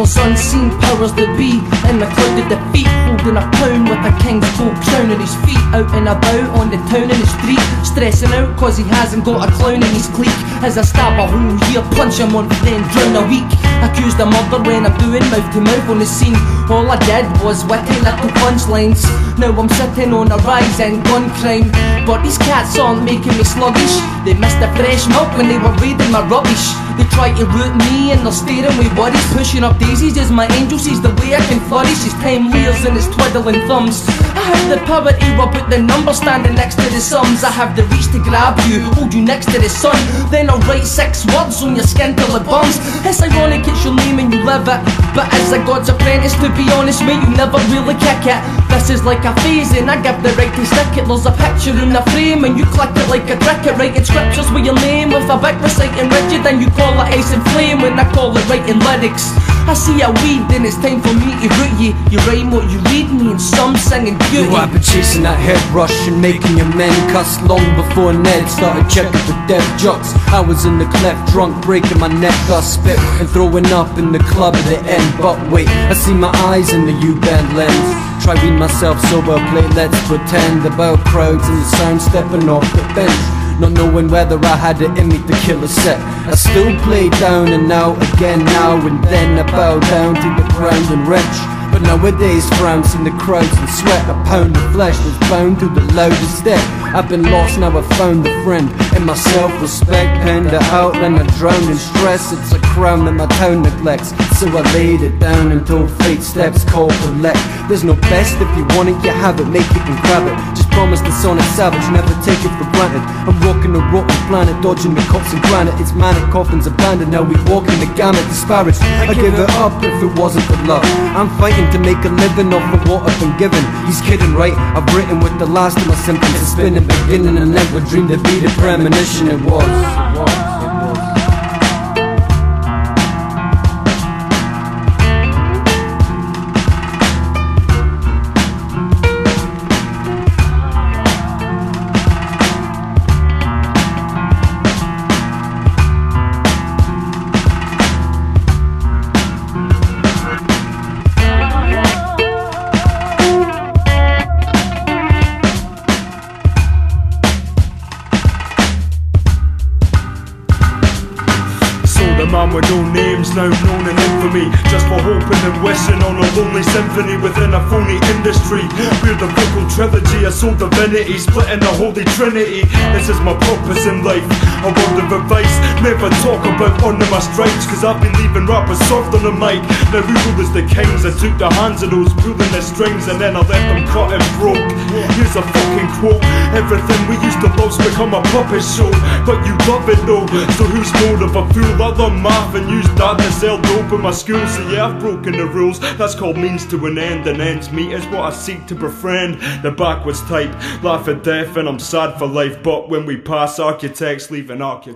Those unseen powers that be in the cloud of defeat, holding a pound with a king's gold crown on his feet, out and about on the town and the street, stressing out cause he hasn't got a clown in his clique. As I stab a hole here, punch him on, then drown a week. Accused of murder when I'm doing mouth to mouth on the scene. All I did was witty little punchlines. Now I'm sitting on a rise in gun crime, but these cats aren't making me sluggish. They missed the fresh milk when they were raiding my rubbish. They try to root me and they're staring with worries. Pushing up daisies as my angel sees the way I can flourish. His time leers and his twiddling thumbs. I have the power to rub out the numbers standing next to the sums. I have the reach to grab you, hold you next to the sun. Then I'll write 6 words on your skin till it burns. It's ironic it's your name and you live it, but as a god's apprentice, to be honest mate, you never really kick it. This is like a phase and I give the right to stick it. There's a picture in the frame and you click it like a cricket. Writing scriptures with your name with a big reciting rigid, and you call it ice and flame when I call it writing lyrics. I see a weed and it's time for me to root you. You rhyme what you read me and some singing beauty. I've been chasing that head rush and making your men cuss long before Ned started checking for dead jocks. I was in the cleft drunk, breaking my neck, I spit and throwing up in the club at the end. But wait, I see my eyes in the U-bend lens. Try read myself sober, play let's pretend about crowds and the sound stepping off the bench. Not knowing whether I had it in me to kill a set. I still play down and out again now and then. I bow down to the ground and wrench. But nowadays frowns in the crowds and sweat. A pound of flesh was bound to the loudest step. I've been lost, now I've found a friend. In my self-respect, penned it out, then I drowned in stress. It's a crown that my town neglects, so I laid it down until fate steps, call collect. There's no best, if you want it, you have it, make it and grab it. Just promise the son is savage, never take it for granted. I'm rocking a rotten planet, dodging the cops and granite. It's manic, coffins abandoned, now we walking the gamut, disparaged. I give it up if it wasn't for love. I'm fighting to make a living off of what I've been given. He's kidding, right? I've written with the last of my symptoms. It's been a beginning and never dreamed to be the premonition it was. The man with no names, now known in infamy, just for hoping and wishing on a lonely symphony within a phony industry. We're the vocal trilogy, a soul divinity, splitting the holy trinity. This is my purpose in life, a word of advice: never talk about earning my stripes, cause I've been leaving rappers soft on the mic. Now we rule as the kings. I took the hands of those pulling the strings and then I left them cut and broke. Here's a fucking quote: everything we used to love's become a puppet show, but you love it though. So who's more of a fool? I learned math and used that to sell dope in my school. So yeah, I've broken the rules, that's called means to an end, and ends meet is what I seek to befriend. The backwards type, laugh at death and I'm sad for life, but when we pass, architects leave an architect.